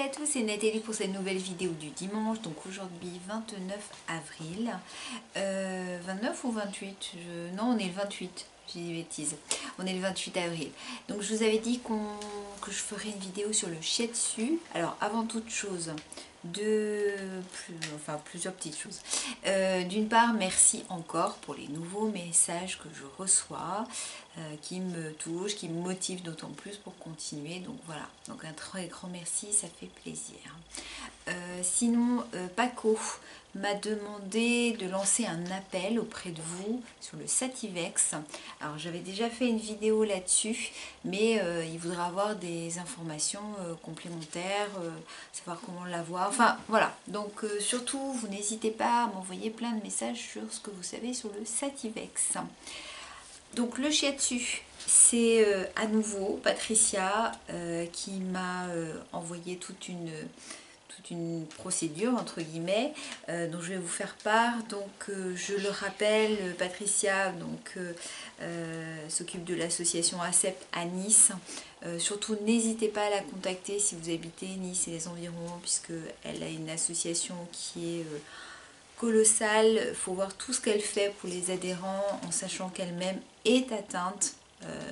à tous, c'est Nathalie pour cette nouvelle vidéo du dimanche, donc aujourd'hui 29 avril, 29 ou 28, non on est le 28, j'ai des bêtises, on est le 28 avril, donc je vous avais dit que je ferais une vidéo sur le shiatsu. Alors avant toute chose, plusieurs petites choses. D'une part, merci encore pour les nouveaux messages que je reçois, qui me touchent, qui me motivent d'autant plus pour continuer. Donc voilà, donc un très grand merci, ça fait plaisir. Sinon, Paco m'a demandé de lancer un appel auprès de vous sur le Sativex. Alors j'avais déjà fait une vidéo là-dessus, mais il voudra avoir des informations complémentaires, savoir comment l'avoir, enfin voilà. Donc surtout, vous n'hésitez pas à m'envoyer plein de messages sur ce que vous savez sur le Sativex. Donc le shiatsu, c'est à nouveau Patricia qui m'a envoyé toute une procédure entre guillemets dont je vais vous faire part. Donc je le rappelle, Patricia s'occupe de l'association ACEP à Nice. Surtout n'hésitez pas à la contacter si vous habitez Nice et les environs, puisque elle a une association qui est colossale. Il faut voir tout ce qu'elle fait pour les adhérents en sachant qu'elle-même est atteinte.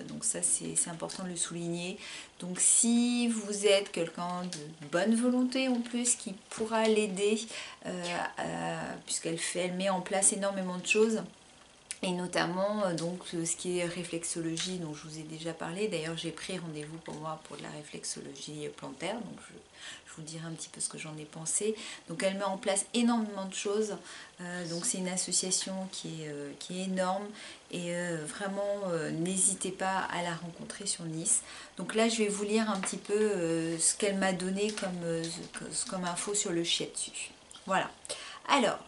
Donc ça c'est important de le souligner. Donc si vous êtes quelqu'un de bonne volonté en plus qui pourra l'aider, puisqu'elle met en place énormément de choses, et notamment donc ce qui est réflexologie dont je vous ai déjà parlé. D'ailleurs j'ai pris rendez-vous pour moi pour de la réflexologie plantaire, donc je vous dirai un petit peu ce que j'en ai pensé. Donc elle met en place énormément de choses, donc c'est une association qui est énorme, et vraiment n'hésitez pas à la rencontrer sur Nice. Donc là je vais vous lire un petit peu ce qu'elle m'a donné comme info sur le shiatsu. Voilà. Alors,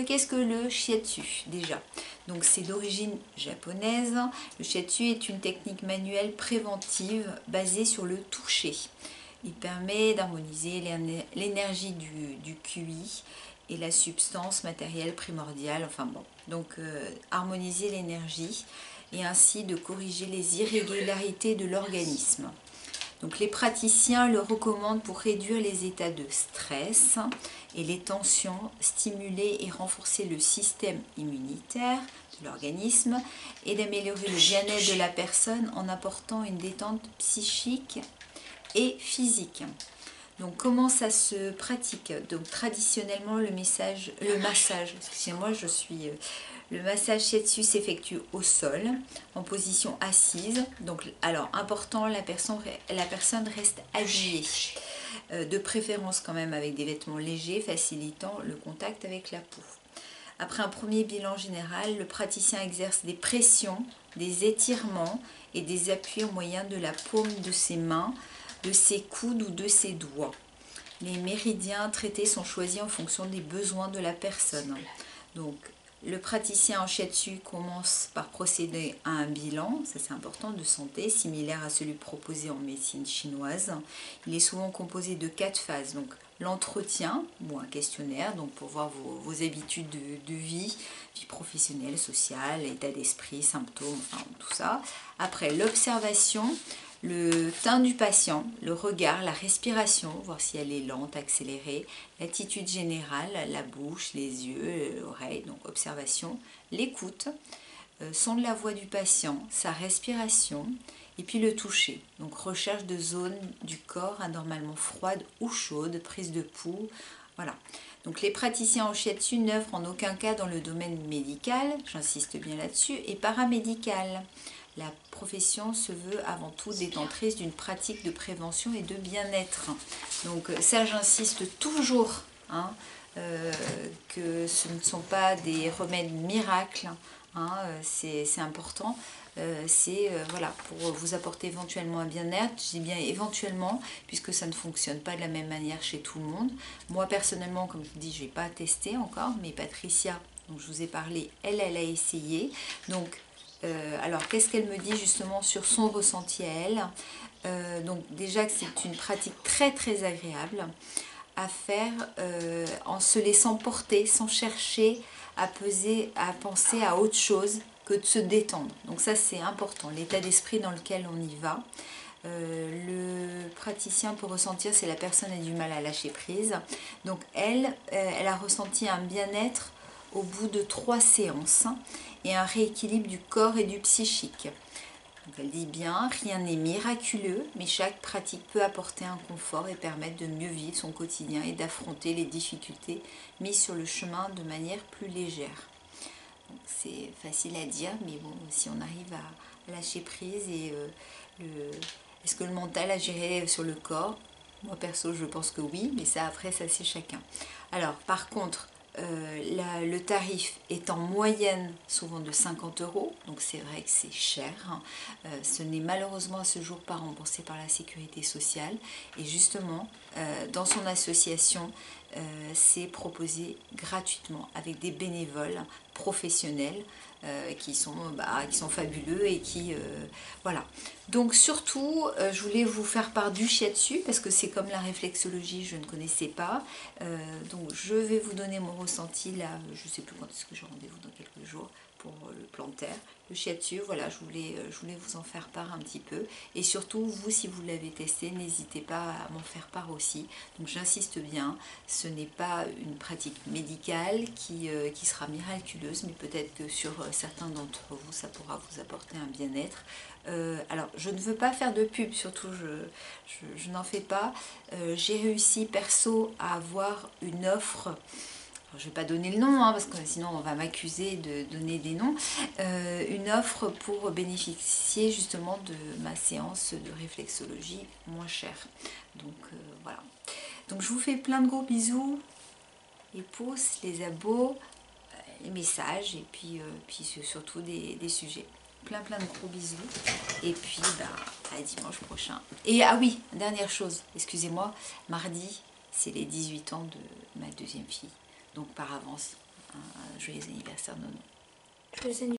qu'est-ce que le shiatsu déjà? Donc c'est d'origine japonaise. Le shiatsu est une technique manuelle préventive basée sur le toucher. Il permet d'harmoniser l'énergie du QI et la substance matérielle primordiale. Enfin bon, donc harmoniser l'énergie et ainsi de corriger les irrégularités de l'organisme. Donc les praticiens le recommandent pour réduire les états de stress et les tensions, stimuler et renforcer le système immunitaire de l'organisme et d'améliorer le bien-être de la personne en apportant une détente psychique et physique. Donc comment ça se pratique? Donc traditionnellement le massage, excusez-moi, le massage shiatsu s'effectue au sol, en position assise. Donc alors important, la personne reste habillée, de préférence quand même avec des vêtements légers facilitant le contact avec la peau. Après un premier bilan général, le praticien exerce des pressions, des étirements et des appuis au moyen de la paume de ses mains, de ses coudes ou de ses doigts. Les méridiens traités sont choisis en fonction des besoins de la personne. Donc, le praticien en shiatsu commence par procéder à un bilan, ça c'est important, de santé, similaire à celui proposé en médecine chinoise. Il est souvent composé de 4 phases. Donc, l'entretien ou un questionnaire, donc pour voir vos habitudes de vie professionnelle, sociale, état d'esprit, symptômes, enfin tout ça. Après, l'observation, le teint du patient, le regard, la respiration, voir si elle est lente, accélérée, l'attitude générale, la bouche, les yeux, l'oreille, donc observation, l'écoute, son de la voix du patient, sa respiration, et puis le toucher. Donc recherche de zones du corps anormalement froides ou chaudes, prise de pouls, voilà. Donc les praticiens en shiatsu n'œuvrent en aucun cas dans le domaine médical, j'insiste bien là-dessus, et paramédical. La profession se veut avant tout détentrice d'une pratique de prévention et de bien-être. Donc ça j'insiste toujours, hein, que ce ne sont pas des remèdes miracles, hein, c'est important. Voilà, pour vous apporter éventuellement un bien-être. Je dis bien éventuellement, puisque ça ne fonctionne pas de la même manière chez tout le monde. Moi personnellement, comme je vous dis, je n'ai pas testé encore, mais Patricia, dont je vous ai parlé, elle a essayé. Donc alors qu'est-ce qu'elle me dit justement sur son ressenti à elle? Donc déjà que c'est une pratique très très agréable à faire en se laissant porter, sans chercher à penser à autre chose que de se détendre. Donc ça c'est important, l'état d'esprit dans lequel on y va. Le praticien peut ressentir si la personne a du mal à lâcher prise. Donc elle a ressenti un bien-être au bout de 3 séances et un rééquilibre du corps et du psychique. Donc elle dit bien, rien n'est miraculeux, mais chaque pratique peut apporter un confort et permettre de mieux vivre son quotidien et d'affronter les difficultés mises sur le chemin de manière plus légère. C'est facile à dire, mais bon, si on arrive à lâcher prise et est-ce que le mental a géré sur le corps? Moi perso, je pense que oui, mais ça après, ça c'est chacun. Alors, par contre, le tarif est en moyenne souvent de 50 €, donc c'est vrai que c'est cher. Ce n'est malheureusement à ce jour pas remboursé par la sécurité sociale. Et justement, dans son association, c'est proposé gratuitement avec des bénévoles professionnels qui sont fabuleux et qui voilà. Donc surtout je voulais vous faire part du shiatsu parce que c'est comme la réflexologie, je ne connaissais pas, donc je vais vous donner mon ressenti là, je ne sais plus quand est-ce que j'ai rendez-vous, dans quelques jours, pour le plantaire, le shiatsu. Voilà, je voulais vous en faire part un petit peu, et surtout vous, si vous l'avez testé, n'hésitez pas à m'en faire part aussi. Donc j'insiste bien, ce n'est pas une pratique médicale qui sera miraculeuse, mais peut-être que sur certains d'entre vous ça pourra vous apporter un bien-être. Alors je ne veux pas faire de pub, surtout je n'en fais pas. J'ai réussi perso à avoir une offre. Je ne vais pas donner le nom, parce que sinon on va m'accuser de donner des noms. Une offre pour bénéficier justement de ma séance de réflexologie moins chère. Donc voilà. Donc je vous fais plein de gros bisous, les pouces, les abos, les messages, et puis surtout des sujets. Plein de gros bisous. Et puis à dimanche prochain. Et ah oui, dernière chose, excusez-moi, mardi, c'est les 18 ans de ma deuxième fille. Donc par avance, un joyeux anniversaire Nono. Joyeux anniversaire.